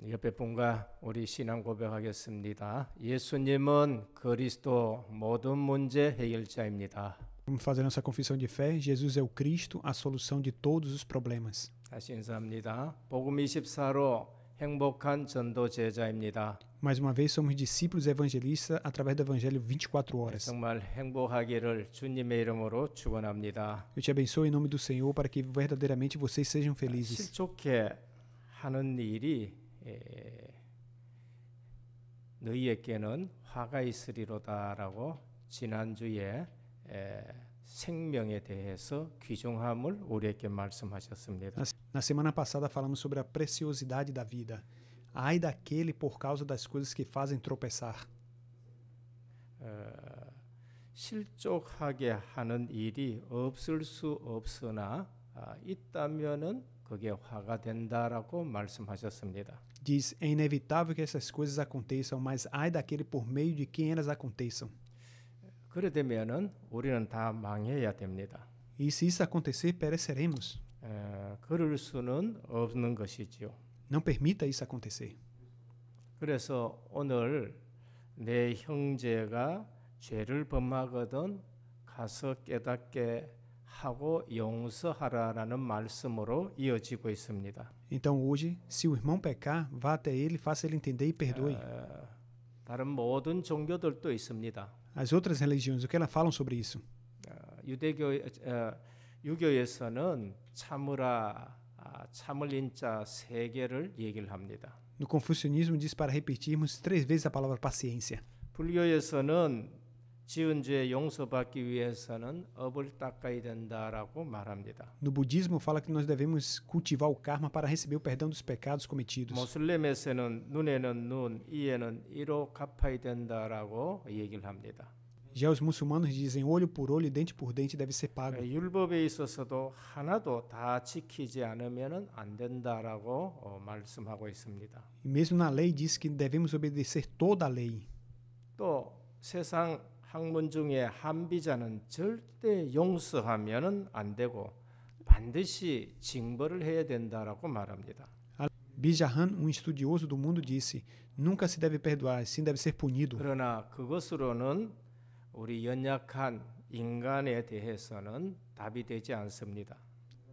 옆에 분과 우리 신앙 고백하겠습니다. 예수님은 그리스도 모든 문제 해결자입니다. Vamos fazer nossa confissão de fé. Jesus é o Cristo, a solução de todos os problemas. 다시 인사합니다. 복음 24로 행복한 전도 제자입니다. Mais uma vez, somos discípulos evangelistas através do Evangelho 24 horas. 정말 행복하기를 주님의 이름으로 축원합니다. Eu te abençoo em nome do Senhor para que verdadeiramente vocês sejam felizes. 실족해 하는 일이 너희에게는 화가 있으리로다라고 지난주에 생명에 대해서 귀중함을 우리에게 말씀하셨습니다. Na semana passada falamos sobre a preciosidade da vida. Ai daquele por causa das coisas que fazem tropeçar. 실족하게 하는 일이 없을 수 없으나 있다면은 그게 화가 된다라고 말씀하셨습니다. Diz, é inevitável que essas coisas aconteçam, mas ai daquele por meio de quem elas aconteçam. 그래 되면은 우리는 다 망해야 됩니다. E se isso acontecer, pereceremos. 그럴 수는 없는 것이지요. Não permita isso acontecer. 그래서 오늘 내 형제가 죄를 범하거든 가서 깨닫게 하고 용서하라라는 말씀으로 이어지고 있습니다. Então hoje, se o irmão pecar, vá até ele, faça ele entender e perdoe. 다른 모든 종교들도 있습니다. As outras religiões, o que elas falam sobre isso? 유교에서는 참으라, 참을 인자 3개를 얘기를 합니다. No confucionismo diz para repetirmos 3 vezes a palavra paciência. 불교에서는 지은 죄 용서받기 위해서는 업을 닦아야 된다라고 말합니다. No budismo fala que nós devemos cultivar o karma para receber o perdão dos pecados cometidos. 모슬렘에서는 눈에는 눈, 이에는 이로 갚아야 된다라고 얘기를 합니다. Já os muçulmanos dizem olho por olho e dente por dente deve ser pago. 율법에 있어서도 하나도 다 지키지 않으면은 안 된다라고 말씀하고 있습니다. E mesmo na lei diz que devemos obedecer toda a lei. 또 세상 학문 중에 한비자는 절대 용서하면은 안 되고 반드시 징벌을 해야 된다라고 말합니다. Bijahan, estudioso do mundo, disse: nunca se deve perdoar, sim deve ser punido. 그러나 그것으로는 우리 연약한 인간에 대해서는 답이 되지 않습니다.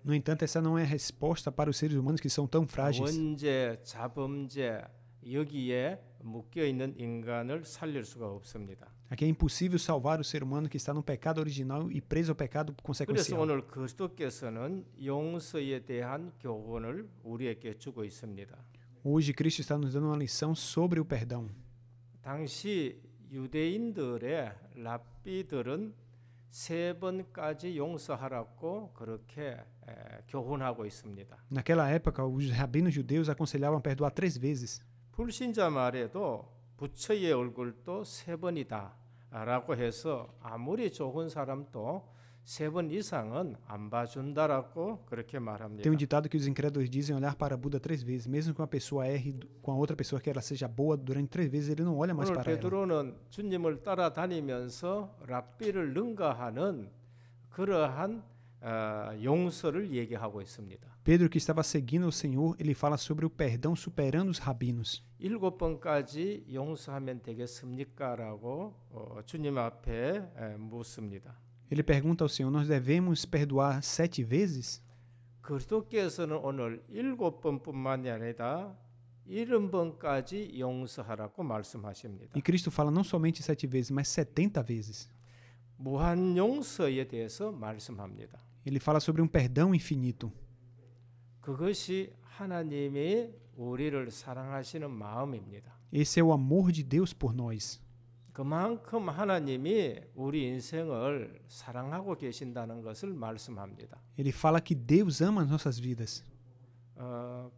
No entanto, essa não é a resposta para os seres humanos que são tão frágeis. 원죄, 자범죄 여기에 묶여 있는 인간을 살릴 수가 없습니다. Aqui é impossível salvar o ser humano que está no pecado original e preso ao pecado 그래서 consequencial. 오늘 그리스도께서는 용서에 대한 교훈을 우리에게 주고 있습니다. Hoje Cristo está nos dando uma lição sobre o perdão. 당시 유대인들의 랍비들은 3번까지 용서하라고 그렇게 교훈하고 있습니다. Naquela época, os rabinos judeus aconselhavam a perdoar 3 vezes. 불신자 말에도 부처의 얼굴도 3번이다라고 해서 아무리 좋은 사람도 3번 이상은 안 봐준다라고 그렇게 말합니다. Tem um ditado que os incrédulos dizem olhar para Buda 3 vezes, mesmo que uma pessoa erre com a outra pessoa que ela seja boa durante 3 vezes, ele não olha mais 오늘 para ela. 베드로는 주님을 따라다니면서 랍비를 능가하는 그러한 용서를 얘기하고 있습니다. Pedro, que estava seguindo o Senhor, ele fala sobre o perdão superando os rabinos. 7번까지 용서하면 되겠습니까라고 주님 앞에 묻습니다. Ele pergunta ao Senhor: nós devemos perdoar 7 vezes? 그리스도께서는 오늘 7번뿐만이 아니라 70번까지 용서하라고 말씀하십니다. E Cristo fala não somente 7 vezes, mas 70 vezes. 무한 용서에 대해서 말씀합니다. Ele fala sobre um perdão infinito. 그것이 하나님이 우리를 사랑하시는 마음입니다. Esse é o amor de Deus por nós. 그만큼 하나님이 우리 인생을 사랑하고 계신다는 것을 말씀합니다. Ele fala que Deus ama as nossas vidas.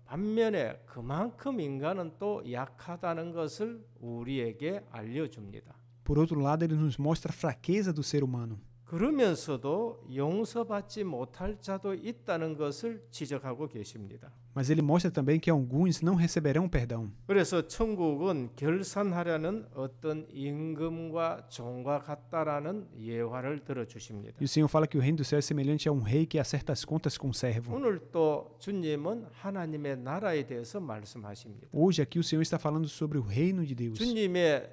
반면에 그만큼 인간은 또 약하다는 것을 우리에게 알려줍니다. Por outro lado, ele nos mostra a fraqueza do ser humano. 그러면서도 용서받지 못할 자도 있다는 것을 지적하고 계십니다. Mas ele mostra também que alguns não receberão perdão. 그래서 천국은 결산하려는 어떤 임금과 종과 같다라는 예화를 들어주십니다. E o Senhor fala que o reino do céu é semelhante a um rei que acerta as contas com um servo. 오늘 또 주님은 하나님의 나라에 대해서 말씀하십니다. Hoje aqui o Senhor está falando sobre o reino de Deus. 주님의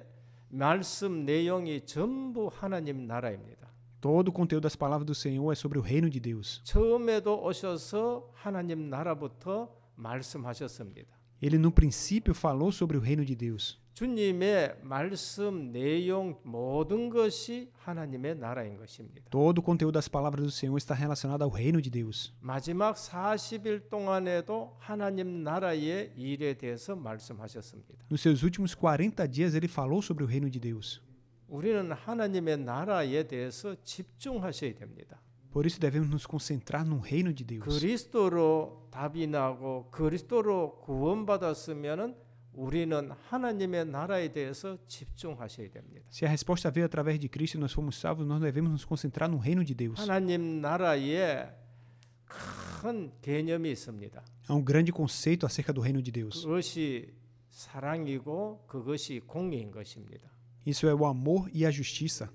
말씀 내용이 전부 하나님 나라입니다. Todo o conteúdo das palavras do Senhor é sobre o reino de Deus. 처음에도 오셔서 하나님 나라부터 말씀하셨습니다. Ele no princípio falou sobre o reino de Deus. 주님의 말씀 내용 모든 것이 하나님의 나라인 것입니다. Todo o conteúdo das palavras do Senhor está relacionado ao reino de Deus. 마지막 40일 동안에도 하나님 나라의 일에 대해서 말씀하셨습니다. Nos seus últimos 40 dias ele falou sobre o reino de Deus. 우리는 하나님의 나라에 대해서 집중하셔야 됩니다. Por isso devemos nos concentrar no reino de Deus. 그리스도로 답이 나고 그리스도로 구원받았으면은 우리는 하나님의 나라에 대해서 집중하셔야 됩니다. Se a resposta veio através de Cristo e nós fomos salvos, nós devemos nos concentrar no reino de Deus. 하나님 나라에 큰 개념이 있습니다. Há um grande conceito acerca do reino de Deus. 그것이 사랑이고 그것이 공의인 것입니다. Isso é o amor e a justiça.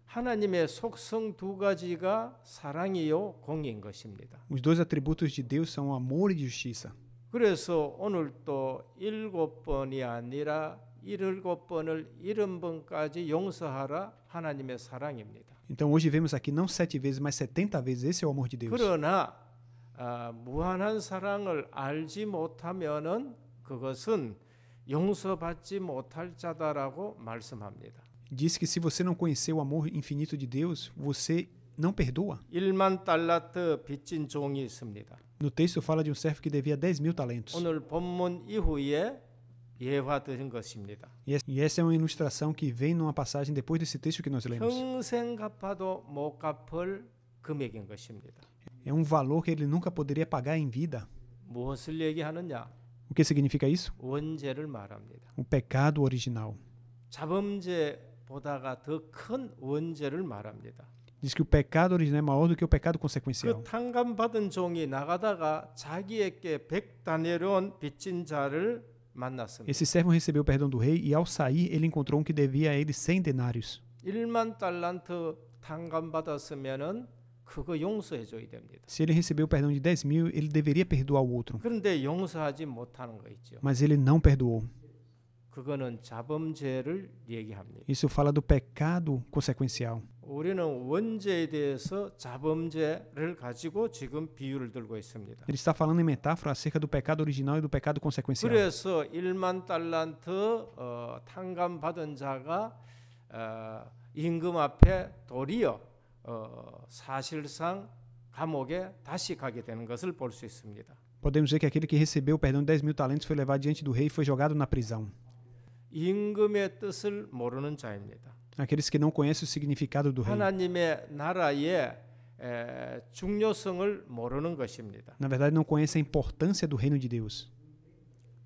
하나님의 속성 두 가지가 사랑이요 공의인 것입니다. Os dois atributos de Deus são amor e justiça. 그래서 오늘 또 7번이 아니라 7번을 70번까지 용서하라 하나님의 사랑입니다. Então hoje vemos aqui não 7 vezes, mas 70 vezes. Esse é o amor de Deus. 그러나 무한한 사랑을 알지 못하면은 그것은 용서받지 못할 자다라고 말씀합니다. Diz que se você não conhecer o amor infinito de Deus, você não perdoa. 1만 달란트 빚진 종이 있습니다. No texto fala de um servo que devia 10.000 talentos. 오늘 본문 이후에 예화드린 것입니다. E essa é uma ilustração que vem numa passagem depois desse texto que nós lemos. 평생 갚아도 못 갚을 금액인 것입니다. É um valor que ele nunca poderia pagar em vida. 무엇을 얘기하느냐? O que significa isso? 원죄를 말합니다. O pecado original. 자범죄보다가 더 큰 원죄를 말합니다. Diz que o pecado original é maior do que o pecado 그 consequencial. 탕감받은 종이 나가다가 자기에게 100다네론 빚진 자를 만났습니다. Esse servo recebeu o perdão do rei e ao sair ele encontrou um que devia a ele 100 denários. 1만 달란트 탕감받았으면은 그거 용서해 줘야 됩니다. Se ele recebeu o perdão de 10.000, ele deveria perdoar o outro. 그런데 용서하지 못하는 거 있죠. Mas ele não perdoou. 그거는 자범죄를 얘기합니다. Isso fala do pecado consequencial. 우리는 원죄에 대해서 자범죄를 가지고 지금 비유를 들고 있습니다. Ele está falando em metáfora acerca do pecado original e do pecado consequencial. 그래서 1만 달란트 탕감받은 자가 임금 앞에 도리어 사실상 감옥에 다시 가게 되는 것을 볼 수 있습니다. Podemos ver que aquele que recebeu o perdão de 10.000 talentos foi levado diante do rei e foi jogado na prisão. 임금의 뜻을 모르는 자입니다. Aqueles que não conhecem o significado do rei. 하나님의 나라의 중요성을 모르는 것입니다. Na verdade, não conhecem a importância do reino de Deus.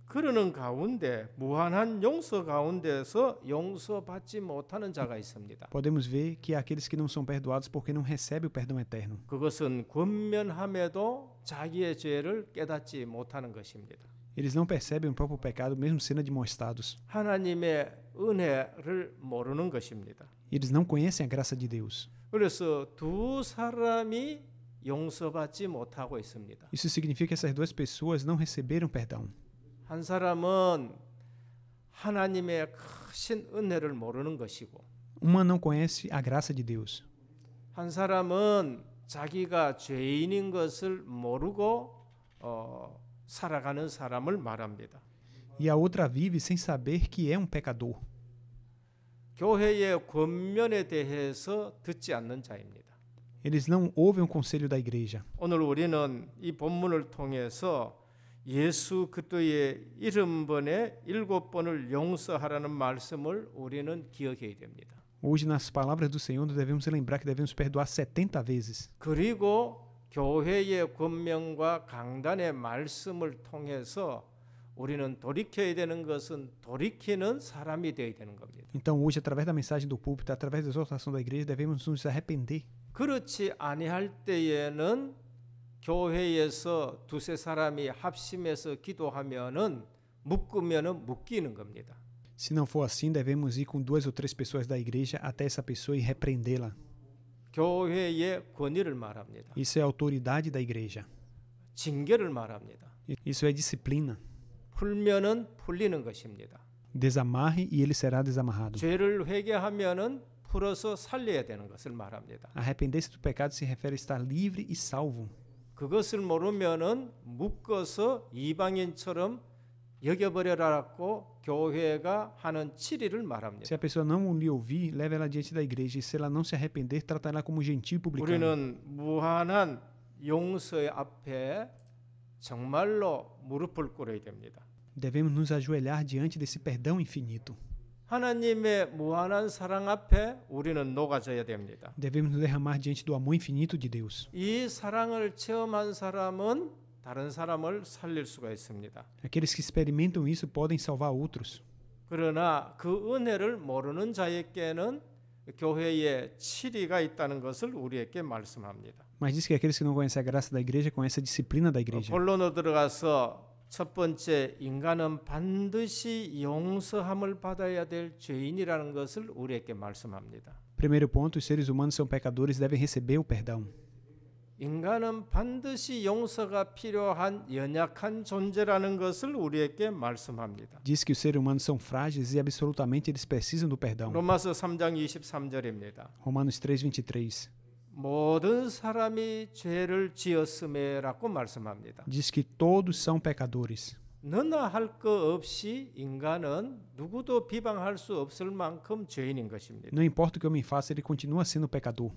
그러는 가운데 무한한 용서 가운데서 용서받지 못하는 자가 있습니다. Podemos ver que há aqueles que não são perdoados porque não recebem o perdão eterno. 그것은 권면함에도 자기의 죄를 깨닫지 못하는 것입니다. Eles não percebem o próprio pecado, mesmo sendo admoestados. 하나님의 은혜를 모르는 것입니다. Eles não conhecem a graça de Deus. 그래서 두 사람이 용서받지 못하고 있습니다. Isso significa que essas duas pessoas não receberam perdão. 한 사람은 하나님의 크신 은혜를 모르는 것이고, Uma não conhece a graça de Deus. 한 사람은 자기가 죄인인 것을 모르고 살아가는 사람을 말합니다. E a outra vive sem saber que é um pecador. 교회의 권면에 대해서 듣지 않는 자입니다. Eles não ouvem o conselho da igreja. 오늘 우리는 이 본문을 통해서 예수 그리스도의 70번에 7번을 용서하라는 말씀을 우리는 기억해야 됩니다. Hoje, nas palavras do Senhor, nós devemos lembrar que devemos perdoar 70 vezes. 그리고 교회의 권면과 강단의 말씀을 통해서 우리는 돌이켜야 되는 것은 돌이키는 사람이 되어야 되는 겁니다. Então, hoje, através da mensagem do púlpito, através da exortação da igreja, devemos nos arrepender. 그렇지 아니할 때에는 교회에서 두세 사람이 합심해서 기도하면은 묶으면은 묶이는 겁니다. Se não for assim, devemos ir com 2 ou 3 pessoas da igreja até essa pessoa e repreendê-la. 교회의 권위를 말합니다. Isso é a autoridade da igreja. 징계를 말합니다. Isso é disciplina. 풀면은 풀리는 것입니다. Desamarre e ele será desamarrado. 죄를 회개하면은 풀어서 살려야 되는 것을 말합니다. Arrepender-se do pecado se refere a estar livre e salvo. 그것을 모르면은 묶어서 이방인처럼 여겨버려라고 교회가 하는 치리를 말합니다. Se a pessoa não lhe ouvir, leve ela diante da igreja. E se ela não se arrepender, trata ela como gentil e publicano. 우리는 무한한 용서의 앞에 정말로 무릎을 꿇어야 됩니다. Devemos nos ajoelhar diante desse perdão infinito. 하나님의 무한한 사랑 앞에 우리는 녹아져야 됩니다. Devemos nos derramar diante do amor infinito de Deus. 이 사랑을 체험한 사람은 다른 사람을 살릴 수가 있습니다. Aqueles que experimentam isso podem salvar outros. 그러나 그 은혜를 모르는 자에게는 교회에 치리가 있다는 것을 우리에게 말씀합니다. Mas diz que aqueles que não conhecem a graça da igreja conhecem a disciplina da igreja. 본론으로 들어가서 첫 번째, 인간은 반드시 용서함을 받아야 될 죄인이라는 것을 우리에게 말씀합니다. Primeiro ponto, os seres humanos são pecadores e devem receber o perdão. 인간은 반드시 용서가 필요한 연약한 존재라는 것을 우리에게 말씀합니다. Diz que os seres humanos são frágeis e absolutamente eles precisam do perdão. 로마서 3장 23절입니다. Romanos 3:23. 모든 사람이 죄를 지었음에라고 말씀합니다. Diz que todos são pecadores. 너나 할 것 없이 인간은 누구도 비방할 수 없을 만큼 죄인인 것입니다. Não importa o que o homem faça, ele continua sendo pecador.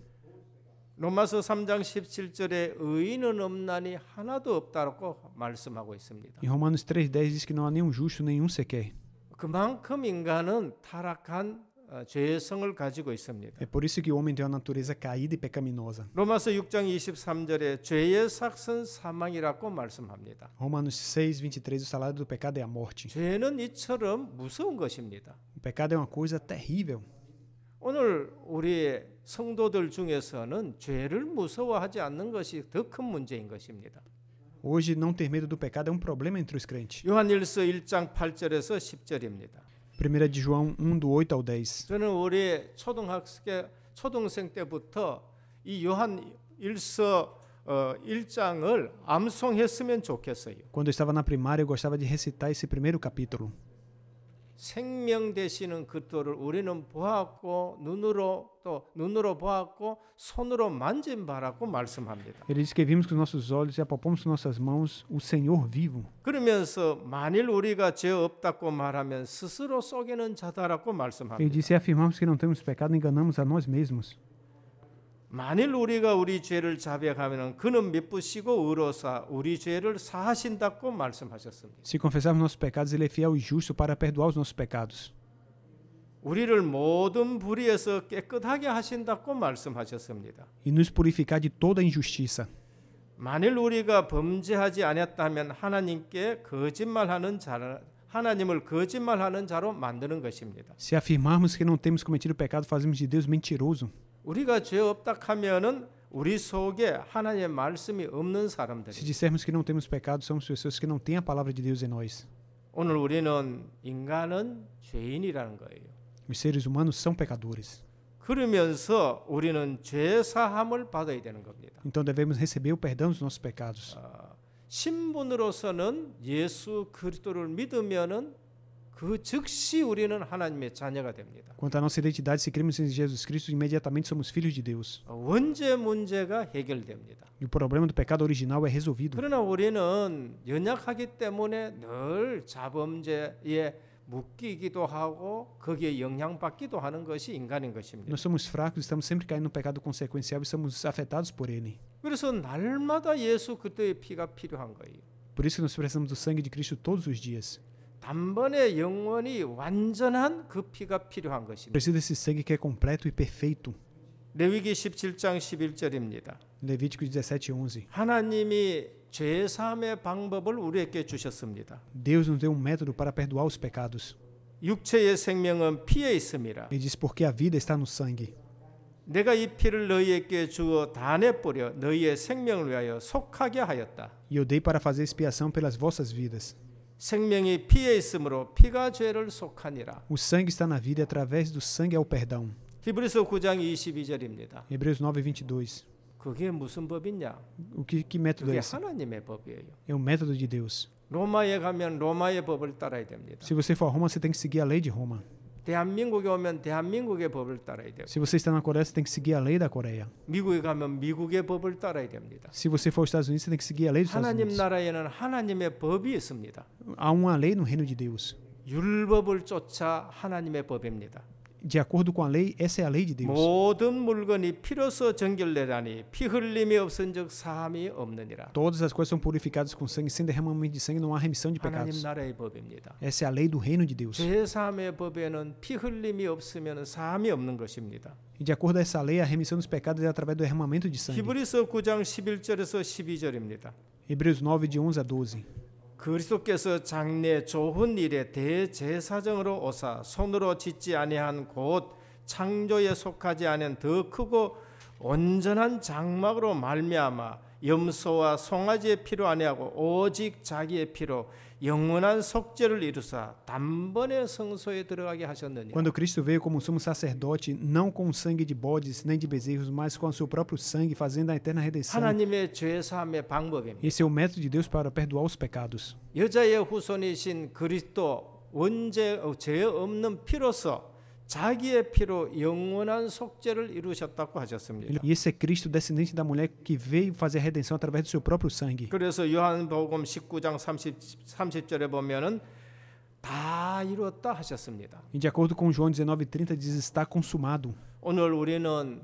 로마서 3장 17절에 의인은 없나니 하나도 없다고 말씀하고 있습니다. Em Romanos 3:10 diz que não há nenhum justo, nenhum sequer. 그만큼 인간은 타락한 죄성을 가지고 있습니다. É por isso que o homem tem uma natureza caída e pecaminosa. 로마서 6장 23절에 죄의 삭은 사망이라고 말씀합니다. Romanos 6:23, o salário do pecado é a morte. 죄는 이처럼 무서운 것입니다. O pecado é uma coisa terrível. 오늘 우리 성도들 중에서는 죄를 무서워하지 않는 것이 더 큰 문제인 것입니다. Hoje, não ter medo do pecado é um problema entre os crentes. 요한일서 1장 8절에서 10절입니다. 1 de João 1, do 8 ao 10. 저는 우리 초등생 때부터 이 요한일서 1장을 암송했으면 좋겠어요. Quando eu estava na primária, eu gostava de recitar esse primeiro capítulo. 생명 되시는 그리스도를 우리는 보았고 눈으로 보았고 손으로 만진 바라고 말씀합니다. Ele diz que vimos com os nossos olhos e apalpamos com nossas mãos o Senhor vivo. 그러면서 만일 우리가 죄 없다고 말하면 스스로 속이는 자다라고 Ele 말씀합니다. disse: se afirmarmos que não temos pecado, enganamos a nós mesmos. 만일 우리가 우리 죄를 자백하면 그는 미쁘시고 의로사 우리 죄를 사하신다고 말씀하셨습니다. Se confessarmos nossos pecados, ele é fiel e justo para perdoar os nossos pecados. 우리를 모든 불의에서 깨끗하게 하신다고 말씀하셨습니다. E nos purificar de toda injustiça. 만일 우리가 범죄하지 않았다면 하나님을 거짓말하는 자로 만드는 것입니다. Se afirmarmos que não temos cometido pecado, fazemos de Deus mentiroso. 우리가 죄 없다 하면은 우리 속에 하나님의 말씀이 없는 Se 사람들이. dissermos que não temos pecado, somos pessoas que não têm a palavra de Deus em nós. 오늘 우리는 인간은 죄인이라는 거예요. Os seres humanos são pecadores. 그러면서 우리는 죄 사함을 받아야 되는 겁니다. Então devemos receber o perdão dos nossos pecados. 신분으로서는 예수 그리스도를 믿으면은 그 즉시 우리는 하나님의 자녀가 됩니다. Quanto à nossa identidade, se cremos em Jesus Cristo, imediatamente somos filhos de Deus. 원죄 문제가 해결됩니다. E o problema do pecado original é resolvido. 그러나 우리는 연약하기 때문에 늘 자범죄에 묶이기도 하고 거기에 영향받기도 하는 것이 인간인 것입니다. Nós somos fracos, estamos sempre caindo no pecado consequencial e somos afetados por ele. 그래서 날마다 예수 그리스도의 피가 필요한 거예요. Por isso que nós precisamos do sangue de Cristo todos os dias. 단번에 영원히 완전한 그 피가 필요한 것입니다. Precisa desse sangue que é completo e perfeito. 레위기 17장 11절입니다. Levítico 17:11. 하나님이 죄 사함의 방법을 우리에게 주셨습니다. Deus nos deu um método para perdoar os pecados. 육체의 생명은 피에 있습니다. Ele diz: porque a vida está no sangue. 내가 이 피를 너희에게 주어 다 내뿌려 너희의 생명을 위하여 속하게 하였다. E eu dei para fazer expiação pelas vossas vidas. 생명이 피에 있으므로 피가 죄를 속하니라. O sangue está na vida e através do sangue é o perdão. 히브리서 9장 22절입니다. Hebreus 9:22. 그게 무슨 법이냐? Que método 그게 é esse? 하나님의 법이에요. É o método de Deus. 로마에 가면 로마의 법을 따라야 됩니다. Se você for a Roma, você tem que seguir a lei de Roma. 대한민국에 오면 대한민국의 법을 따라야 돼요. Se você está na Coreia, você tem que seguir a lei da Coreia. 미국에 가면 미국의 법을 따라야 됩니다. Se você for aos Estados Unidos, você tem que seguir a lei dos Estados 하나님 Unidos. 나라에는 하나님의 법이 있습니다. Há uma lei no reino de Deus. 율법을 쫓아 하나님의 법입니다. De acordo com a lei, essa é a lei de Deus. 모든 물건이 피로서 정결되라니 피 흘림이 없은즉 사함이 없느니라. Todas as coisas são purificadas com sangue, sem derramamento de sangue não há remissão de 하나님 pecados. 나라의 법입니다. Essa é a lei do reino de Deus. 죄 사함의 법에는 피 흘림이 없으면 사함이 없는 것입니다. E de acordo a essa lei, a remissão dos pecados é através do derramamento de sangue. 히브리서 9장 11절에서 12절입니다. Hebreus 9, de 11 a 12. 그리스도께서 장래 좋은 일에 대제사장으로 오사 손으로 짓지 아니한 곧 창조에 속하지 않은 더 크고 온전한 장막으로 말미암아 염소와 송아지의 피로 아니하고 오직 자기의 피로 영원한 속죄를 이루사 단번에 성소에 들어가게 하셨느니라. Quando Cristo veio como sumo sacerdote, não com sangue de bodes nem de bezerros, mas com o seu próprio sangue, fazendo a eterna redenção. 하나님의 죄 사함의 방법입니다. Esse é o método de Deus para perdoar os pecados. 여자의 후손이신 그리스도 죄 없는 피로서 자기의 피로 영원한 속죄를 이루셨다고 하셨습니다. E esse é Cristo, descendente da mulher, que veio fazer a redenção através do seu próprio sangue. 그래서 요한복음 19장 30절에 보면은 다 이루었다 하셨습니다. E de acordo com João 19:30 diz está consumado. 오늘 우리는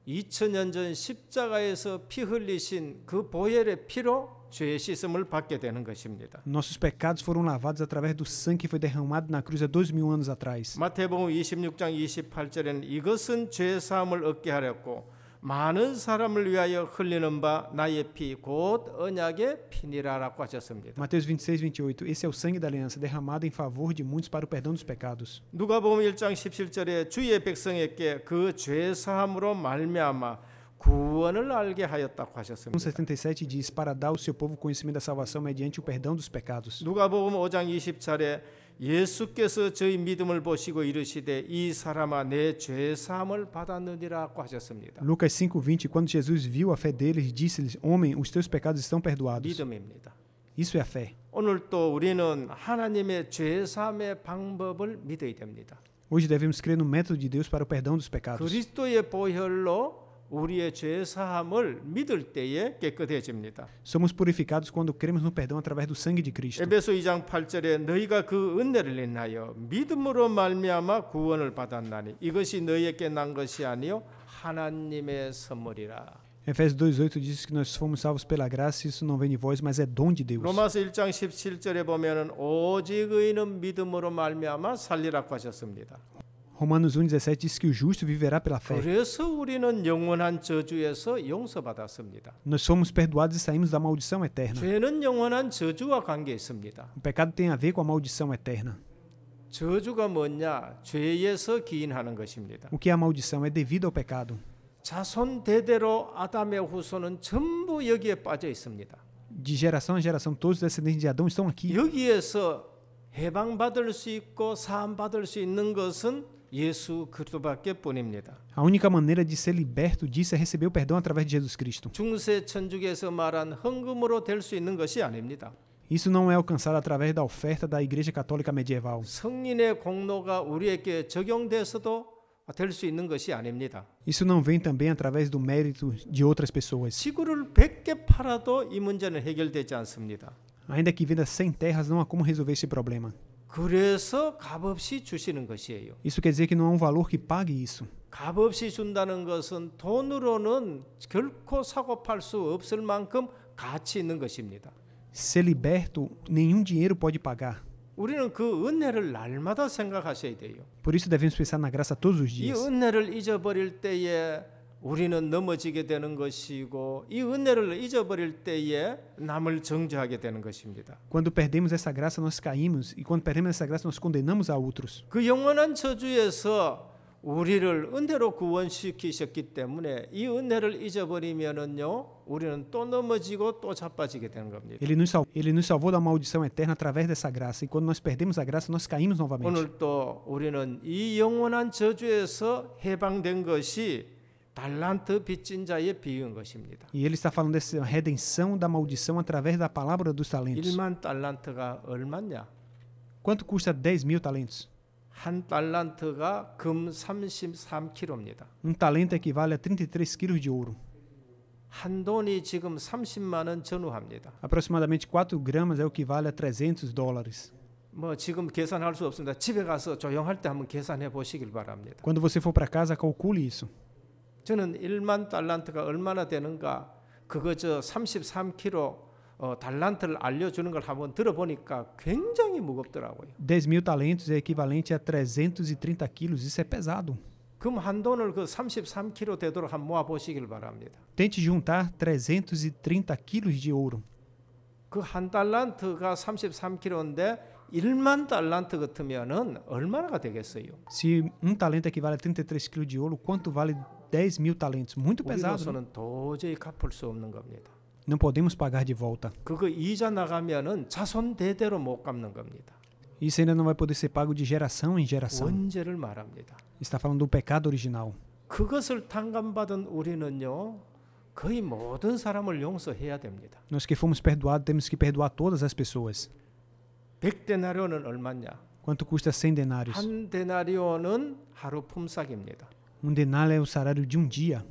2000년 전 십자가에서 피 흘리신 그 보혈의 피로 죄의 씻음을 받게 되는 것입니다. Nossos pecados foram lavados através do sangue que foi derramado na cruz há 2000 anos atrás. 마태복음 26장 28절에는 이것은 죄 사함을 얻게 하렸고 많은 사람을 위하여 흘리는 바 나의 피 곧 언약의 피니라라고 하셨습니다. Mateus 26:28. Esse é o sangue da aliança derramado em favor de muitos para o perdão dos pecados. 누가복음 1장 17절에 주의 백성에게 그 죄 사함으로 말미암아 구원을 알게 하였다고 하셨습니다. 77 diz para dar ao seu povo conhecimento da salvação mediante o perdão dos pecados. 누가복음 5장 20절에 예수께서 저희 믿음을 보시고 이르시되 이 사람아 내 죄 사함을 받았느니라고 하셨습니다. Lucas 5:20, quando Jesus viu a fé deles, disse-lhes: Homem, os teus pecados estão perdoados. 믿음입니다. Isso é a fé. 오늘 또 우리는 하나님의 죄 사함의 방법을 믿어야 됩니다. Hoje devemos crer no método de Deus para o perdão dos pecados. 그리스도의 보혈로 우리의 죄 사함을 믿을 때에 깨끗해집니다. Somos purificados quando cremos no perdão através do sangue de Cristo. 에베소 2장 8절에 너희가 그 은혜를 인하여 믿음으로 말미암아 구원을 받았나니 이것이 너희에게 난 것이 아니요 하나님의 선물이라. Efésios 2:8 diz que nós fomos salvos pela graça, isso não vem de vós, mas é dom de Deus. 로마서 1장 17절에 보면은 오직 의인은 믿음으로 말미암아 살리라고 하셨습니다. Romanos 1:17 diz que o justo viverá pela fé. 그래서 우리는 영원한 저주에서 용서받았습니다. Nós somos perdoados e saímos da maldição eterna. 죄는 영원한 저주와 관계 있습니다. O pecado tem a ver com a maldição eterna. 저주가 뭐냐? 죄에서 기인하는 것입니다. O que é a maldição? É devido ao pecado. 자손 대대로 아담의 후손은 전부 여기에 빠져 있습니다. De geração a geração, todos os descendentes de Adão estão aqui. 여기에서 해방받을 수 있고 사함받을 수 있는 것은 예수 그리스도밖에 뿐입니다. A única maneira de ser liberto disso é receber o perdão através de Jesus Cristo. 중세 천주교에서 말한 헌금으로 될 수 있는 것이 아닙니다. Isso não é alcançado através da oferta da Igreja Católica Medieval. 성인의 공로가 우리에게 적용돼서도 될 수 있는 것이 아닙니다. Isso não vem também através do mérito de outras pessoas. 지구를 100개 팔아도 이 문제는 해결되지 않습니다. Ainda que venda 100 terras, não há como resolver esse problema. 그래서 값없이 주시는 것이에요. Isso quer dizer que não há um valor que pague isso. 값없이 준다는 것은 돈으로는 결코 사고 팔 수 없을 만큼 가치 있는 것입니다. Ser liberto, nenhum dinheiro pode pagar. 우리는 그 은혜를 날마다 생각하셔야 돼요. Por isso devemos pensar na graça todos os 이 dias. 은혜를 잊어버릴 때에 우리는 넘어지게 되는 것이고 이 은혜를 잊어버릴 때에 남을 정죄하게 되는 것입니다. Quando perdemos essa graça, nós caímos. E quando perdemos essa graça, nós condenamos a outros. 그 영원한 저주에서 우리를 은혜로 구원시키셨기 때문에 이 은혜를 잊어버리면은요, 우리는 또 넘어지고 또 자빠지게 되는 겁니다. Ele nos salvou da maldição eterna através dessa graça. E quando nós perdemos a graça, nós caímos novamente. 오늘 또 우리는 이 영원한 저주에서 해방된 것이 달란트 빚진 자의 비유인 것입니다. E ele está falando dessa redenção da maldição através da palavra dos talentos. 1만 달란트가 얼마냐? Quanto custa 10.000 talentos? 한 달란트가 금 33kg입니다. Talento equivale a 33 quilos de ouro. 한 돈이 지금 30만 원 전후합니다. Aproximadamente 4 gramas equivale a $300. 뭐 지금 계산할 수 없습니다. 집에 가서 조용할 때 한번 계산해 보시길 바랍니다. Quando você for para casa, calcule isso. 저는 1만 달란트가 얼마나 되는가 그거 저 33kg 달란트를 알려주는 걸 한번 들어보니까 굉장히 무겁더라고요. 10.000 talentos é equivalente a 330 quilos. Isso é pesado. 그럼 한 돈을 그 33kg 되도록 한번 모아 보시길 바랍니다. Tente juntar 330 quilos de ouro. 그 한 달란트가 33kg인데 1만 달란트 같으면은 얼마나 되겠어요? Se talento equivale a 33 quilos de ouro, quanto vale 10.000 talentos? Muito pesado. Né? 우리로서는 도저히 갚을 수 없는 겁니다. Não podemos pagar de volta. 그거 이자 나가면은 자손 대대로 못 갚는 겁니다. Isso ainda não vai poder ser pago de geração em geração. 원죄를 말합니다. Está falando do pecado original. 그것을 탕감받은 우리는요, 거의 모든 사람을 용서해야 됩니다. Nós que fomos perdoados temos que perdoar todas as pessoas. 100데나리온은 얼마냐? Quanto custa 100 denários? 한 데나리온은 하루 품삯입니다. Denário é o salário de dia.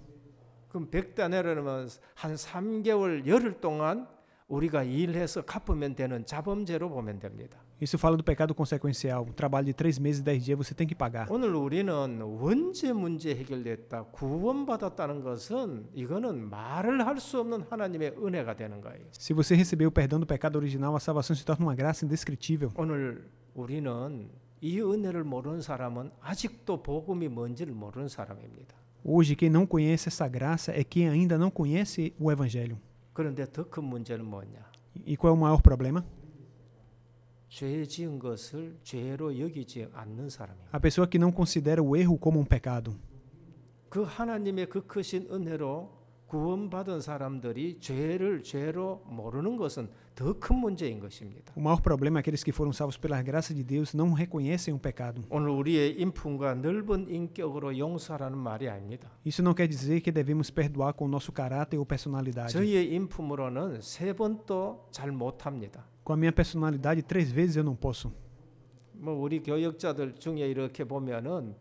그럼 100데나리온이면 한 3개월 열흘 동안 우리가 일해서 갚으면 되는 자범죄로 보면 됩니다. Isso fala do pecado consequencial. Um trabalho de 3 meses e 10 dias você tem que pagar. 오늘 우리는 원죄 문제 해결됐다, 구원받았다는 것은 이거는 말을 할 수 없는 하나님의 은혜가 되는 거예요. Se você recebeu o perdão do pecado original, a salvação se torna uma graça indescritível. 오늘 우리는 이 은혜를 모르는 사람은 아직도 복음이 뭔지를 모르는 사람입니다. Hoje, quem não conhece essa graça é quem ainda não conhece o Evangelho. 그런데 더 큰 문제는 뭐냐? E qual é o maior problema? 죄 지은 것을 죄로 여기지 않는 사람입니다. A pessoa que não considera o erro como um pecado. 그 하나님의 그 크신 은혜로 구원받은 사람들이 죄를 죄로 모르는 것은 더 큰 문제인 것입니다. O maior problema é aqueles que foram salvos pela graça de Deus não reconhecem o pecado. 오늘 우리의 인품과 넓은 인격으로 용서하라는 말이 아닙니다. Isso não quer dizer que devemos perdoar com o nosso caráter ou personalidade. 저희의 인품으로는 3번도 잘 못합니다. Com a minha personalidade, 3 vezes eu não posso. 뭐 우리 교역자들 중에 이렇게 보면은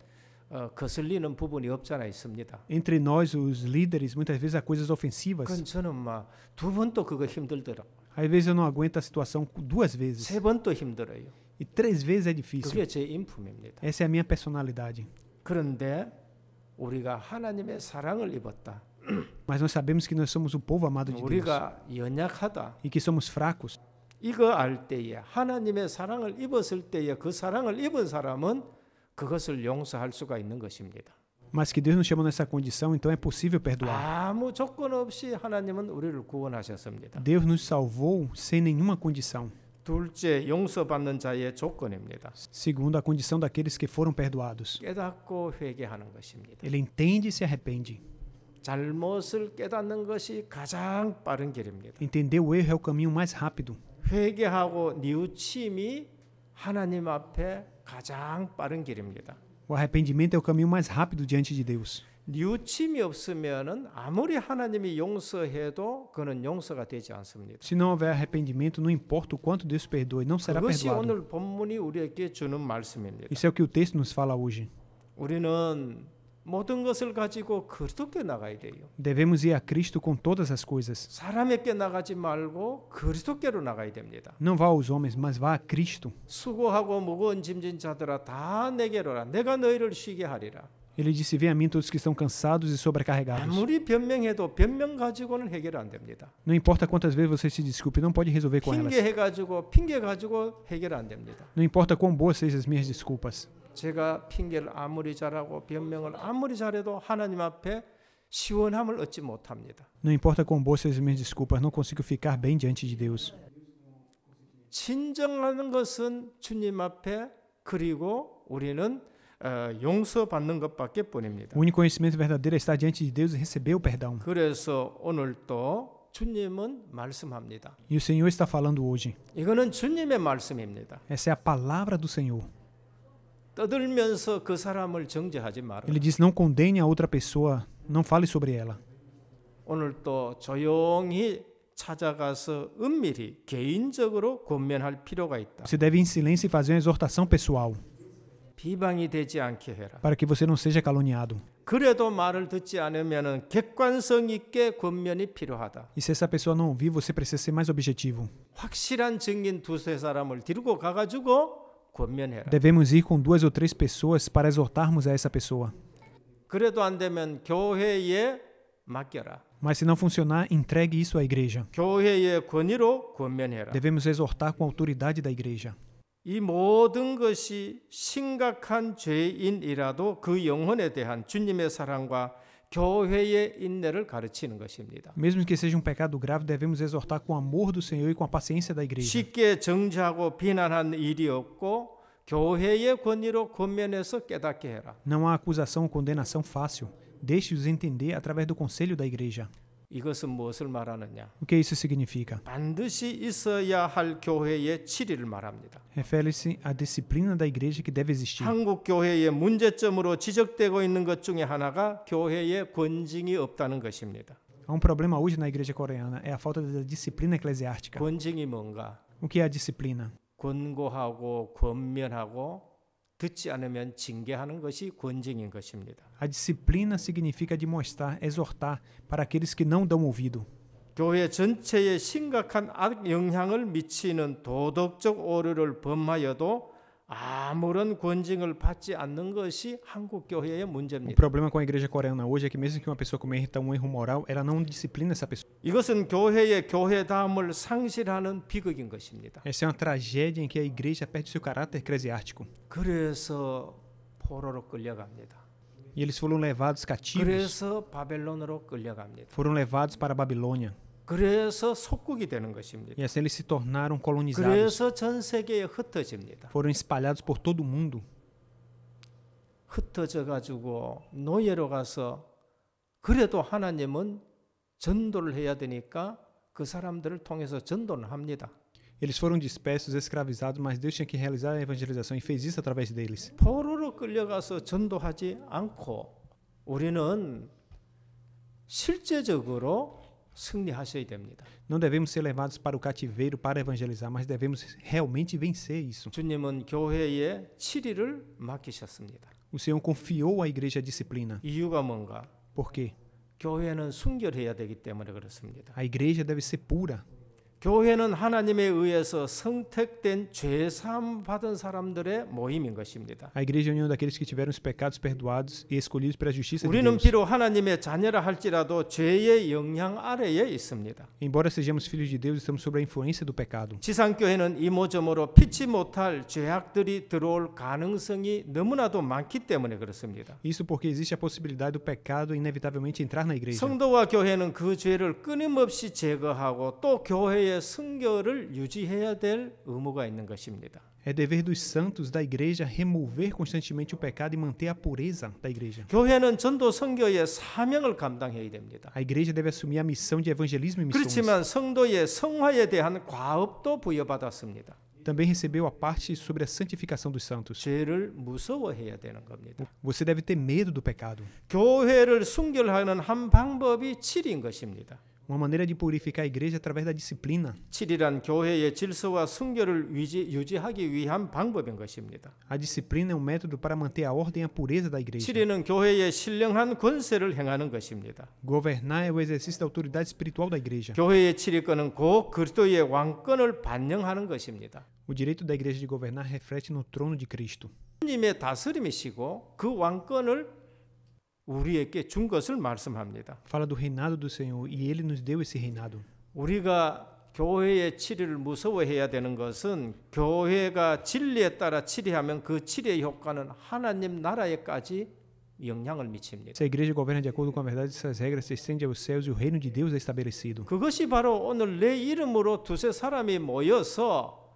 거슬리는 부분이 없잖아 있습니다. Entre nós, os líderes, muitas vezes há coisas ofensivas. 그건 저는 막 2번도 그거 힘들더라. Às vezes eu não aguento a situação 2 vezes. 3번도 힘들어요. E 3 vezes é difícil. 그게 제 인품입니다. Essa é a minha personalidade. 그런데 우리가 하나님의 사랑을 입었다. Mas nós sabemos que nós somos o povo amado de Deus. 우리가 연약하다. E que somos fracos. 이거 알 때에 하나님의 사랑을 입었을 때에 그 사랑을 입은 사람은 그것을 용서할 수가 있는 것입니다. Mas que Deus nos chamou nessa condição, então é possível perdoar. 아무 조건 없이 하나님은 우리를 구원하셨습니다. Deus nos salvou sem nenhuma condição. 둘째, 용서받는 자의 조건입니다. Segundo, a condição daqueles que foram perdoados. 깨닫고 회개하는 것입니다. Ele entende e se arrepende. 잘못을 깨닫는 것이 가장 빠른 길입니다. Entender o erro é o caminho mais rápido. 회개하고 뉘우침이 하나님 앞에 가장 빠른 길입니다. O arrependimento é o caminho mais rápido diante de Deus. 뉘우침이 없으면은 아무리 하나님이 용서해도 그는 용서가 되지 않습니다. Se não houver arrependimento, não importa o quanto Deus perdoe, não será 그것이 perdoado. 오늘 본문이 우리에게 주는 말씀입니다. Isso é o que o texto nos fala hoje. 우리는 모든 것을 가지고 그리스도께 나가야 돼요. Devemos ir a Cristo com todas as coisas. 사람에게 나가지 말고 그리스도께로 나가야 됩니다. Não vá aos homens, mas vá a Cristo. 수고하고 무거운 짐진 자들아 다 내게로라. 내가 너희를 쉬게 하리라. Ele disse: "Vem a mim todos que estão cansados e sobrecarregados." 아무리 변명해도 변명 가지고는 해결 안 됩니다. Não importa quantas vezes você se desculpe, não pode resolver com elas. 핑계 가지고 해결 안 됩니다. Não importa quão boas sejam as minhas desculpas. 제가 핑계를 아무리 잘하고 변명을 아무리 잘해도 하나님 앞에 시원함을 얻지 못합니다. Não importa quão boas sejam as minhas desculpas, não consigo ficar bem diante de Deus. 진정하는 것은 주님 앞에 그리고 우리는 용서받는 것밖에 뿐입니다. O único conhecimento verdadeiro é estar diante de Deus e receber o perdão. 그래서 오늘 또 주님은 말씀합니다. E o Senhor está falando hoje. 이거는 주님의 말씀입니다. Essa é a palavra do Senhor. 떠들면서 그 사람을 정죄하지 마라. Ele diz: não condene a outra pessoa, não fale sobre ela. 오늘 또 조용히 찾아가서 은밀히 개인적으로 권면할 필요가 있다. Você deve ir em silêncio e fazer uma exortação pessoal, 비방이 되지 않게 해라. para que você não seja caluniado. 그래도 말을 듣지 않으면 객관성 있게 권면이 필요하다. E se essa pessoa não ouvir, você precisa ser mais objetivo. 확실한 증인 두세 사람을 데리고 가가지고 권면해라. Devemos ir com 2 ou 3 pessoas para exortarmos a essa pessoa. 그래도 안 되면 교회에 맡겨라. Mas se não funcionar, entregue isso à igreja. 교회의 권위로 권면해라. Devemos exortar com a autoridade da igreja. 이 모든 것이 심각한 죄인이라도 그 영혼에 대한 주님의 사랑과 교회의 인내를 가르치는 것입니다. Mesmo que seja um pecado grave, devemos exortar com o amor do Senhor e com a paciência da igreja. 쉽게 정죄하고 비난한 일이 없고 교회의 권위로 권면해서 깨닫게 해라. Não há acusação ou condenação fácil. Deixe-os entender através do conselho da igreja. 이것은 무엇을 말하느냐? O que isso significa? 반드시 있어야 할 교회의 치리를 말합니다. Refere-se à disciplina da igreja que deve existir. 한국 교회의 문제점으로 지적되고 있는 것 중에 하나가 교회의 권징이 없다는 것입니다. Há um problema hoje na igreja coreana, é a falta da disciplina eclesiástica. 권징이 뭔가? O que é a disciplina? 권고하고 권면하고 듣지 않으면 징계하는 것이 권징인 것입니다. A disciplina significa demonstrar, exortar para aqueles que não dão ouvido. 교회 전체에 심각한 악영향을 미치는 도덕적 오류를 범하여도 아무런 권징을 받지 않는 것이 한국 교회의 O 문제입니다. problema com a igreja coreana hoje é que mesmo que uma pessoa cometa um erro moral, ela não disciplina essa pessoa. 이것은 교회의 교회다움을 상실하는 비극인 것입니다. Essa é uma tragédia em que a igreja perde seu caráter eclesiástico. 그래서 포로로 끌려갑니다. E eles foram levados cativos, 그래서 바벨론으로 끌려갑니다. foram levados para a Babilônia. 그래서 속국이 되는 것입니다. E assim eles se tornaram colonizados. 그래서 전 세계에 흩어집니다. Foram espalhados por todo o mundo. 흩어져 가지고 노예로 가서 그래도 하나님은 전도를 해야 되니까 그 사람들을 통해서 전도를 합니다. Eles foram dispersos, escravizados, mas Deus tinha que realizar a evangelização e fez isso através deles. 포로로 끌려가서 전도하지 않고 우리는 실제적으로 승리하셔야 됩니다. Não devemos ser levados para o cativeiro para evangelizar, mas devemos realmente vencer isso. 주님은 교회에 치리를 맡기셨습니다. O Senhor confiou à igreja a disciplina. 이유가 뭔가? Por quê? 교회는 순결해야 되기 때문에 그렇습니다. A igreja deve ser pura. 교회는 하나님에 의해서 선택된 죄사함 받은 사람들의 모임인 것입니다. A igreja é a união daqueles que tiveram os pecados perdoados e escolhidos pela justiça de 우리는 Deus. 비록 하나님의 자녀라 할지라도 죄의 영향 아래에 있습니다. Embora sejamos filhos de Deus, estamos sob a influência do pecado. 지상교회는 이모저모로 피치 못할 죄악들이 들어올 가능성이 너무나도 많기 때문에 그렇습니다. Isso porque existe a possibilidade do pecado inevitavelmente entrar na igreja. 성도와 교회는 그 죄를 끊임없이 제거하고 또 교회의 순결을 유지해야 될 의무가 있는 것입니다. É dever dos santos da igreja remover constantemente o pecado e manter a pureza da igreja. 교회는 전도 선교의 사명을 감당해야 됩니다. A igreja deve assumir a missão de evangelismo e missões. 그렇지만 성도의 성화에 대한 과업도 부여받았습니다. Também recebeu a parte sobre a santificação dos santos. 죄를 무서워해야 되는 겁니다. Você deve ter medo do pecado. 교회를 순결하는 한 방법이 칠인 것입니다. Uma maneira de purificar a igreja é através da disciplina. 칠이란 교회의 질서와 순결을 유지하기 위한 방법인 것입니다. A disciplina é um método para manter a ordem e a pureza da igreja. 칠이는 교회의 신령한 권세를 행하는 것입니다. Governar é o exercício da autoridade espiritual da igreja. 교회의 칠이권은 곧 그리스도의 왕권을 반영하는 것입니다. O direito da igreja de governar reflete no trono de Cristo. 주님의 다스림이시고 그 왕권을 우리에게 준 것을 말씀합니다. Fala do reinado do Senhor e Ele nos deu esse reinado. 우리가 교회의 치리를 무서워해야 되는 것은 교회가 진리에 따라 치리하면 그 치리의 효과는 하나님 나라에까지 영향을 미칩니다. Se a igreja governa de acordo com a verdade dessas regras, se estende aos céus e o reino de Deus é estabelecido. 그것이 바로 오늘 내 이름으로 두세 사람이 모여서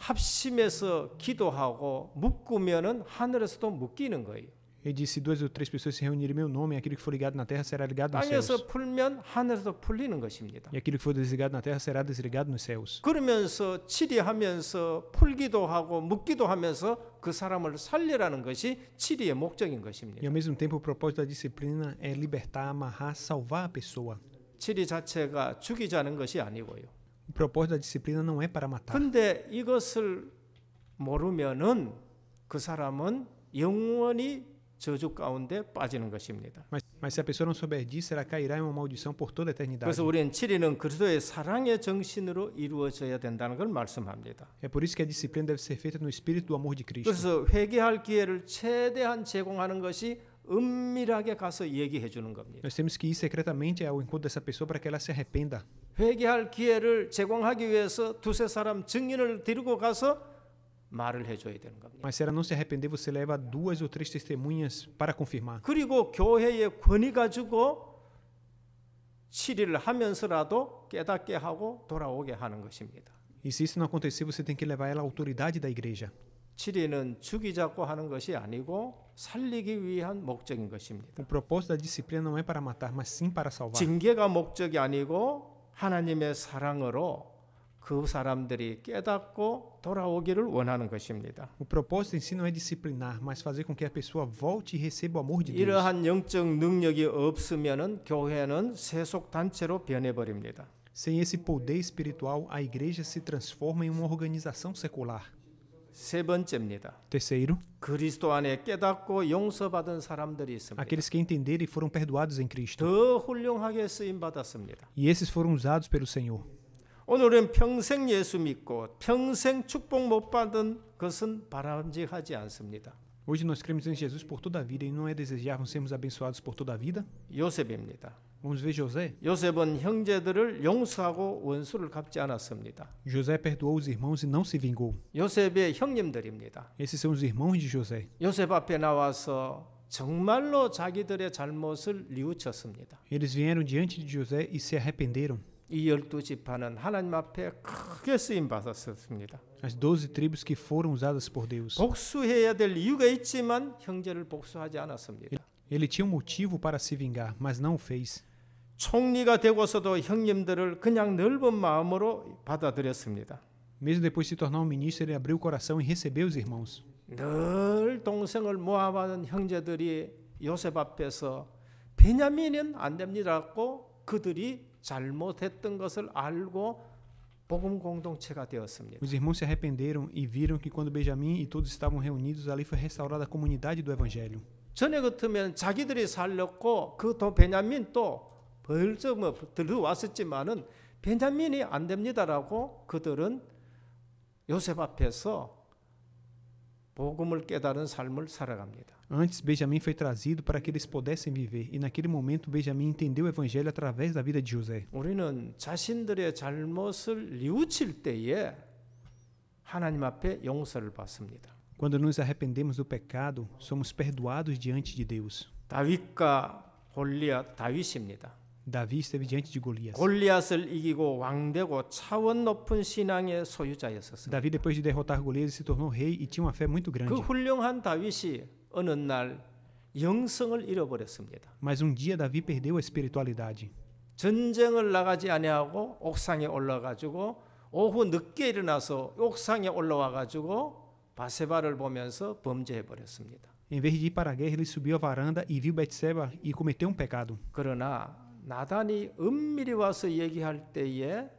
합심해서 기도하고 묶으면은 하늘에서도 묶이는 거예요. Ele disse: se 2 ou 3 pessoas se reunirem em meu nome, aquilo que for ligado na terra será ligado nos céus. 땅에서 풀면 하늘에서도 풀리는 것입니다. E aquilo que for desligado na terra será desligado nos céus. 그러면서 치리하면서 풀기도 하고 묶기도 하면서 그 사람을 살리라는 것이 치리의 목적인 E 것입니다. ao mesmo tempo, o propósito da disciplina é libertar, amarrar, salvar a pessoa. 치리 자체가 죽이자는 것이 아니고요. O propósito da disciplina não é para matar. 근데 이것을 모르면은 그 사람은 영원히 저주 가운데 빠지는 것입니다. Mas se a pessoa não souber disso, ela cairá em uma maldição por toda a eternidade. 그래서 우리는 치리는 그리스도의 사랑의 정신으로 이루어져야 된다는 걸 말씀합니다. É por isso que a disciplina deve ser feita no espírito do amor de Cristo. 그래서 회개할 기회를 최대한 제공하는 것이 은밀하게 가서 얘기해 주는 겁니다. Nós temos que ir secretamente ao encontro dessa pessoa para que ela se arrependa. 회개할 기회를 제공하기 위해서 두세 사람 증인을 데리고 가서 말을 해줘야 되는 겁니다. Mas se ela não se arrepender, você leva 2 ou 3 testemunhas para confirmar. 그리고 교회에 권위 가지고 치리를 하면서라도 깨닫게 하고 돌아오게 하는 것입니다. E se isso não acontecer, você tem que levar ela à autoridade da igreja. 치리는 죽이자고 하는 것이 아니고 살리기 위한 목적인 것입니다. O propósito da disciplina não é para matar, mas sim para salvar. 징계가 목적이 아니고 하나님의 사랑으로 그 사람들이 깨닫고 돌아오기를 원하는 것입니다. O propósito em si não é disciplinar, mas fazer com que a pessoa volte e receba o amor de Deus. 이러한 영적 능력이 없으면은 교회는 세속 단체로 변해 버립니다. Sem esse poder espiritual, a igreja se transforma em uma organização secular. 세 번째입니다. Terceiro, 그리스도 안에 깨닫고 용서받은 사람들이 있습니다. aqueles que entenderam e foram perdoados em Cristo. 더 훌륭하게 쓰임 받았습니다. E esses foram usados pelo Senhor. 오늘은 평생 예수 믿고 평생 축복 못 받은 것은 바람직하지 않습니다. Hoje nós cremos em Jesus por toda a vida e não é desejável sermos abençoados por toda a vida? 요셉입니다. Vamos ver José. 요셉은 형제들을 용서하고 원수를 갚지 않았습니다. José perdoou os irmãos e não se vingou. 요셉의 형님들입니다. Esses são os irmãos de José. 요셉 앞에 나와서 정말로 자기들의 잘못을 뉘우쳤습니다. Eles vieram diante de José e se arrependeram. 이 12지파는 하나님 앞에 크게 쓰임 받았습니다. As 12 tribos que foram usadas por Deus. 복수해야 될 이유가 있지만 형제를 복수하지 않았습니다. Ele tinha um motivo para se vingar, mas não o fez. 총리가 되고서도 형님들을 그냥 넓은 마음으로 받아들였습니다. Mesmo depois de se tornar um ministro, ele abriu o coração e recebeu os irmãos. 늘 동생을 모아받은 형제들이 요셉 앞에서 베냐민은 안 됩니다라고 그들이 잘못했던 것을 알고 복음 공동체가 되었습니다. Os irmãos se arrependeram e viram que quando Benjamim e todos estavam reunidos, ali foi restaurada a comunidade do Evangelho. 전에 같으면 자기들이 살렸고 그 또 베냐민 또 벌써 뭐 들어왔었지만은 베냐민이 안 됩니다라고 그들은 요셉 앞에서 복음을 깨달은 삶을 살아갑니다. Antes, Benjamim foi trazido para que eles pudessem viver, e naquele momento Benjamim entendeu o Evangelho através da vida de José. 우리는 자신들의 잘못을 뉘우칠 때에 하나님 앞에 용서를 받습니다. Quando nos arrependemos do pecado, somos perdoados diante de Deus. 다윗과 골리앗, 다윗입니다. Davi esteve diante de Golias. 골리앗을 이기고 왕되고 차원 높은 신앙의 소유자였었습니다. Davi, depois de derrotar Golias, se tornou rei e tinha uma fé muito 그 grande. 훌륭한 다윗이 어느 날 영성을 잃어버렸습니다. Mas um dia Davi perdeu a espiritualidade. 전쟁을 나가지 아니하고 옥상에 올라가지고 오후 늦게 일어나서 옥상에 올라와가지고 바세바를 보면서 범죄해버렸습니다. Em vez de ir para a guerra, ele subiu à varanda e viu Betseba e cometeu um pecado. 그러나 나단이 은밀히 와서 얘기할 때에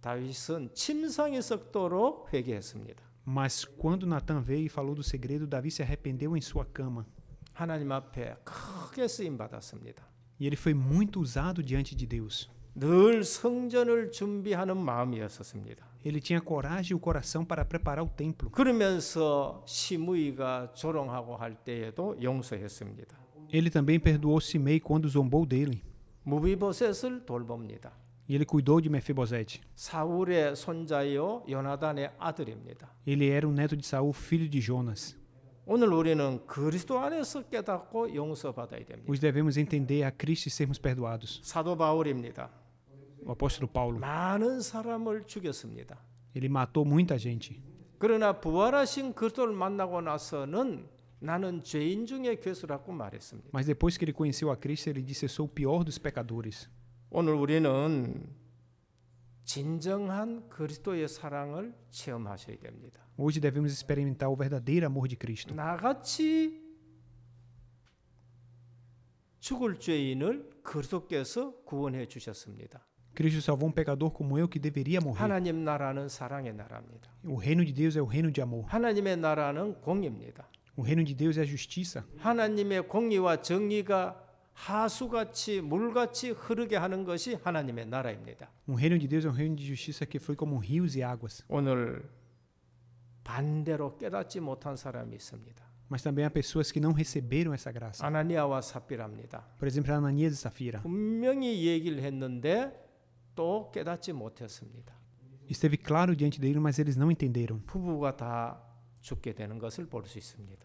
다윗은 침상에 썩도록 회개했습니다. Mas quando Natan veio e falou do segredo, Davi se arrependeu em sua cama. 하나님 앞에 크게 쓰임 받았습니다. E ele foi muito usado diante de Deus. 늘 성전을 준비하는 마음이었습니다. Ele tinha coragem e o coração para preparar o templo. 그러면서 시므이가 조롱하고 할 때에도 용서했습니다. Ele também perdoou Simei quando zombou dele. 무비보셋을 돌봅니다. E ele cuidou de Mefibosete. 사울의 손자요 요나단의 아들입니다. Ele era o neto de Saul, filho de Jonas. 오늘 우리는 그리스도 안에서 깨닫고 용서받아야 됩니다. Nós devemos entender a Cristo e sermos perdoados. 사도 바울입니다. O apóstolo Paulo, 많은 사람을 죽였습니다. ele matou muita gente. 그러나 부활하신 그리스도를 만나고 나서는 나는 죄인 중에 괴수라고 말했습니다. Mas depois que ele conheceu a Cristo, ele disse: eu sou o pior dos pecadores. 오늘 우리는 진정한 그리스도의 사랑을 체험하셔야 됩니다. Hoje devemos experimentar o verdadeiro amor de Cristo. 나같이 죽을 죄인을 그리스도께서 구원해 주셨습니다. Cristo salvou pecador como eu que deveria morrer. 하나님 나라는 사랑의 나라입니다. O reino de Deus é o reino de amor. 하나님의 나라는 공의입니다. O reino de Deus é a justiça. 하나님의 공의와 정의가 하수같이 물같이 흐르게 하는 것이 하나님의 나라입니다. O reino de Deus é um reino de justiça que flui como rios e águas. 오늘 반대로 깨닫지 못한 사람이 있습니다. Mas também há pessoas que não receberam essa graça. 아나니아와 삽비라입니다. Por exemplo, Ananias e Safira. 분명히 얘기를 했는데 또 깨닫지 못했습니다. Esteve claro diante dele, mas eles não entenderam. 부부가 다 죽게 되는 것을 볼 수 있습니다.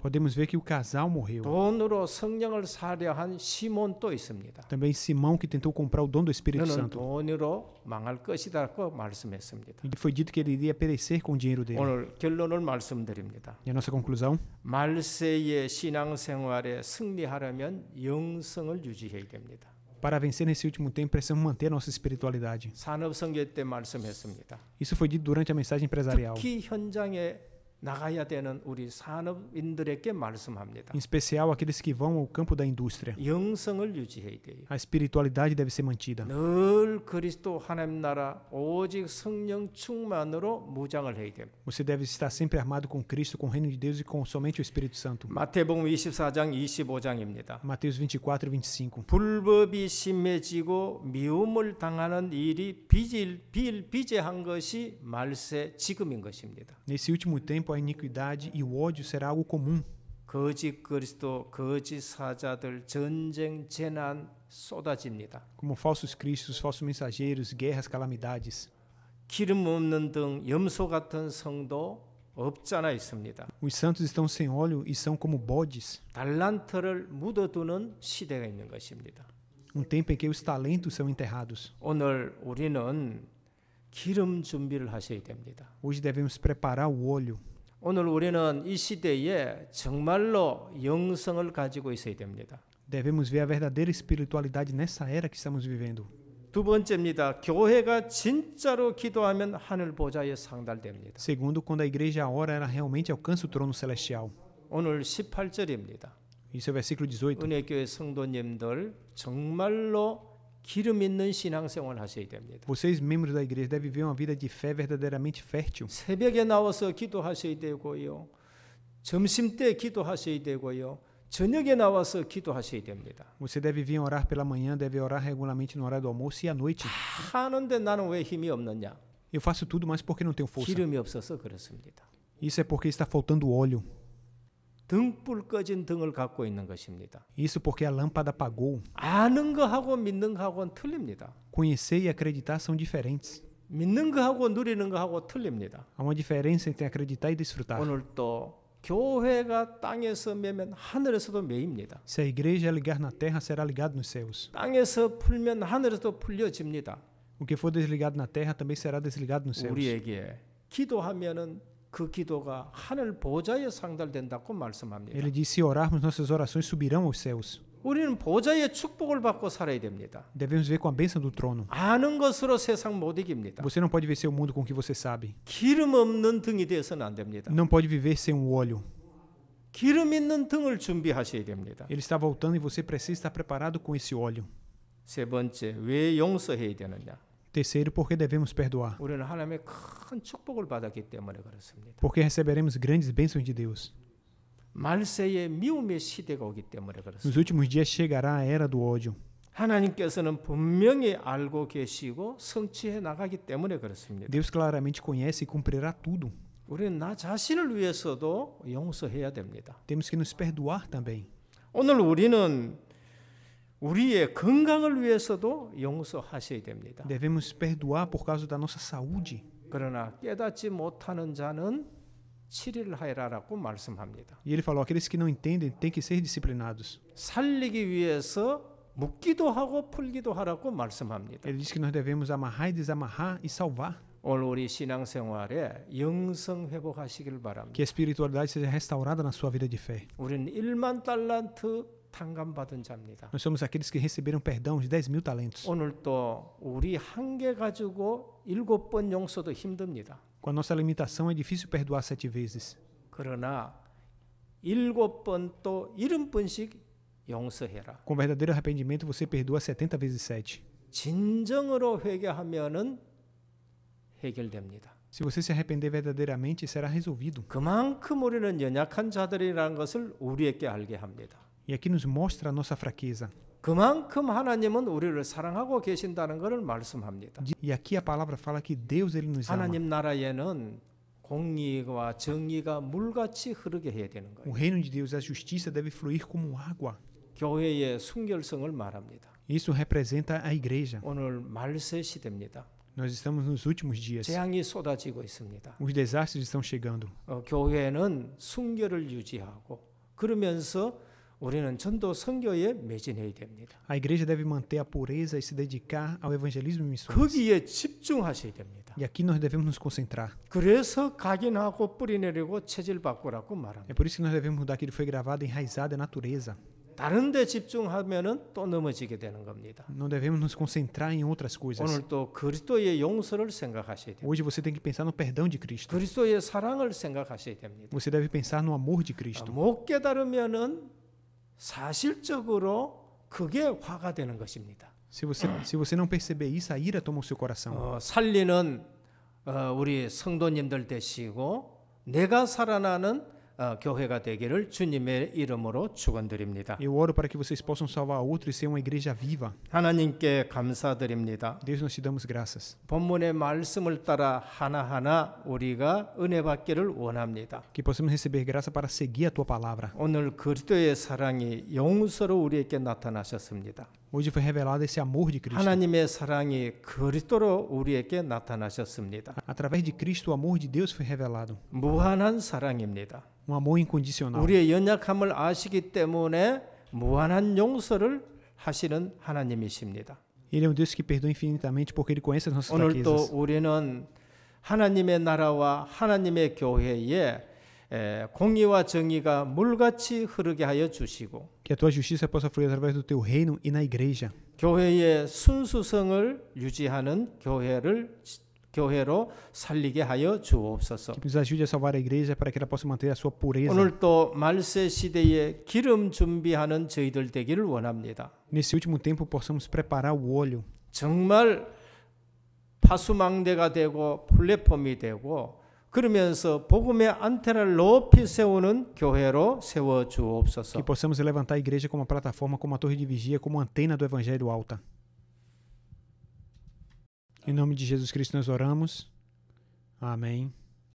Podemos ver que o casal morreu. 돈으로 성령을 사려 한 시몬도 있습니다. Também Simão, que tentou comprar o dom do Espírito 너는 Santo. 돈으로 망할 것이라고 말씀했습니다. E foi dito que ele iria perecer com o dinheiro dele. 오늘 결론을 말씀드립니다. E a nossa conclusão? 말세의 신앙생활에 승리하려면 영성을 유지해야 됩니다. Para vencer nesse último tempo, precisamos manter a nossa espiritualidade. 산업선교 때 말씀했습니다. Isso foi dito durante a mensagem empresarial. 특히 현장에 나가야 되는 우리 산업인들에게 말씀합니다. Em especial aqueles que vão ao campo da indústria. 영성을 유지해야 돼요. A espiritualidade deve ser mantida. 늘 그리스도 하나님 나라 오직 성령 충만으로 무장을 해야 됩니다. Você deve estar sempre armado com Cristo, com o reino de Deus e com somente o Espírito Santo. 마태복음 24장 25장입니다. Mateus 24 e 25. 불법이 심해지고 미움을 당하는 일이 비일비재한 것이 말세 지금인 것입니다. Nesse último tempo, a iniquidade e o ódio será algo comum. 거짓 그리스도, 거짓 사자들, 전쟁, 재난 쏟아집니다. Como falsos cristos, falsos mensageiros, guerras, calamidades. 기름 없는 등 염소 같은 성도 없잖아 있습니다. Os santos estão sem óleo e são como bodes. 달란트를 묻어두는 시대가 있는 것입니다. Um tempo em que os talentos são enterrados. 오늘 우리는 기름 준비를 하셔야 됩니다. Hoje devemos preparar o óleo. 오늘 우리는 이 시대에 정말로 영성을 가지고 있어야 됩니다. Devemos ver a verdadeira espiritualidade nessa era que estamos vivendo. 두 번째입니다. 교회가 진짜로 기도하면 하늘 보좌에 상달됩니다. Segundo, quando a igreja ora, ela realmente alcança o trono celestial. 오늘 18절입니다. Isso é o versículo 18. 은혜교회 성도님들 정말로 기름 있는 신앙생활 하셔야 됩니다. Vocês, membros da igreja, devem viver uma vida de fé verdadeiramente fértil. 새벽에 나와서 기도하셔야 되고요. 점심때 기도하셔야 되고요. 저녁에 나와서 기도하셔야 됩니다. Você deve vir orar pela manhã, deve orar regularmente no horário do almoço e à noite. 하는데 나는 왜 힘이 없느냐? Eu faço tudo, mas porque não tenho força. 기름이 없어서 그렇습니다. Isso é porque está faltando óleo. 등불 꺼진 등을 갖고 있는 것입니다. Isso porque a lâmpada apagou. 아는 거하고 믿는 거하고는 틀립니다. Conhecer e acreditar são diferentes. 믿는 거하고 누리는 거하고 틀립니다. Há uma diferença entre acreditar e desfrutar. 오늘 또 교회가 땅에서 매면 하늘에서도 매입니다. Se a igreja ligar na terra, será ligado nos céus. 땅에서 풀면 하늘에서도 풀려집니다. O que for desligado na terra também será desligado nos céus. 우리에게 기도하면은 그 기도가 하늘 보좌에 상달된다고 말씀합니다. Ele diz: se orarmos, nossas orações subirão aos céus. 우리는 보좌의 축복을 받고 살아야 됩니다. Devemos ver com a bênção do trono. 아는 것으로 세상 못 이깁니다. Você não pode vencer o mundo com o que você sabe. 기름 없는 등이 되어서는 안 됩니다. Não pode viver sem o óleo. 기름 있는 등을 준비하셔야 됩니다. Ele está voltando e você precisa estar preparado com esse óleo. 세 번째, 왜 용서해야 되느냐? Terceiro, porque devemos perdoar. 우리는 하나님의 큰 축복을 받았기 때문에 그렇습니다. Porque receberemos grandes bênçãos de Deus. 말세의 미움의 시대가 오기 때문에 Nos 그렇습니다. últimos dias chegará a era do ódio. 하나님께서는 분명히 알고 계시고 성취해 나가기 때문에 그렇습니다. Deus claramente conhece e cumprirá tudo. 우리는 나 자신을 위해서도 용서해야 됩니다. Temos que nos perdoar também. 오늘 우리는 우리의 건강을 위해서도 용서하셔야 됩니다. Devemos perdoar por causa da nossa saúde. 그러나 깨닫지 못하는 자는 7일 하여라라고 말씀합니다. E ele falou: aqueles que não entendem têm que ser disciplinados. 살리기 위해서 묶기도 하고 풀기도 하라고 말씀합니다. Ele diz que nós devemos amarrar e desamarrar e salvar. 오늘 우리 신앙생활에 영성 회복하시길 바랍니다. Que a espiritualidade seja restaurada na sua vida de fé. 우리는 1만 달란트 탕감받은 자입니다. Nós somos aqueles que receberam perdão de 10.000 talentos. 오늘 또 우리 한 개 가지고 7번 용서도 힘듭니다. Com a nossa limitação é difícil perdoar 7 vezes. 그러나 7번 또 70번씩 용서해라. Com verdadeiro arrependimento você perdoa 70 vezes 7. 진정으로 회개하면은 해결됩니다. Se você se arrepender verdadeiramente, será resolvido. 그만큼 우리는 연약한 자들이라는 것을 우리에게 알게 합니다. E aqui nos mostra a nossa fraqueza. 그만큼 하나님은 우리를 사랑하고 계신다는 것을 말씀합니다. E aqui a palavra fala que Deus ele nos ama. 하나님 나라에는 공의와 정의가 물같이 흐르게 해야 되는 O 거예요. reino de Deus, a justiça deve fluir como água. 교회의 순결성을 말합니다. Isso representa a igreja. 오늘 말세 시대입니다. Nós estamos nos últimos dias. 재앙이 쏟아지고 있습니다. Os desastres estão chegando. 교회는 순결을 유지하고 그러면서 우리는 전도 선교에 매진해야 됩니다. A igreja deve manter a pureza e se dedicar ao evangelismo e missões. 거기에 집중하셔야 됩니다. E aqui nós devemos nos concentrar. 그래서 각인하고 뿌리내리고 체질 바꾸라고 말합니다. É por isso que nós devemos mudar aquilo que foi gravado, enraizado, é natureza. 다른 데 집중하면은 또 넘어지게 되는 겁니다. Não devemos nos concentrar em outras coisas. 오늘 또 그리스도의 용서를 생각하셔야 됩니다. Hoje você tem que pensar no perdão de Cristo. 그리스도의 사랑을 생각하셔야 됩니다. Você deve pensar no amor de Cristo. 못 깨달으면은 사실적으로 그게 화가 되는 것입니다. Se você não perceber isso, a ira toma o seu coração. 살리는 우리 성도님들 되시고 내가 살아나는 교회가 되기를 주님의 이름으로 축원드립니다. Eu oro para que vocês possam salvar outros e ser uma igreja viva. 하나님께 감사드립니다. Deus, nós te damos graças. 본문의 말씀을 따라 하나하나 우리가 은혜 받기를 원합니다. Que possamos receber graça para seguir a tua palavra. 오늘 그리스도의 사랑이 용서로 우리에게 나타나셨습니다. Hoje foi revelado esse amor de Cristo. 하나님의 사랑이 그리스도로 우리에게 나타나셨습니다. Através de Cristo, o amor de Deus foi revelado. 무한한 사랑입니다. Um amor incondicional. 우리의 연약함을 아시기 때문에 무한한 용서를 하시는 하나님이십니다. Ele é um Deus que perdoa infinitamente porque ele conhece as nossas 오늘 또 fraquezas. 우리는 하나님의 나라와 하나님의 교회에 공의와 정의가 물같이 흐르게 하여 주시고 Que a tua justiça possa fluir através do teu reino e na igreja. 교회의 순수성을 유지하는 교회로 살리게 하여 주옵소서. Que nos ajude a salvar a igreja para que ela possa manter a sua pureza. 오늘 또 말세 시대에 기름 준비하는 저희들 되기를 원합니다. Nesse último tempo possamos preparar o óleo. 정말 파수망대가 되고 플랫폼이 되고 그러면서 복음의 안테나를 높이 세우는 교회로 세워 주옵소서. Que possamos levantar a igreja como uma plataforma, como uma torre de vigia, como uma antena do evangelho alta. Em nome de Jesus Cristo nós oramos. Amém.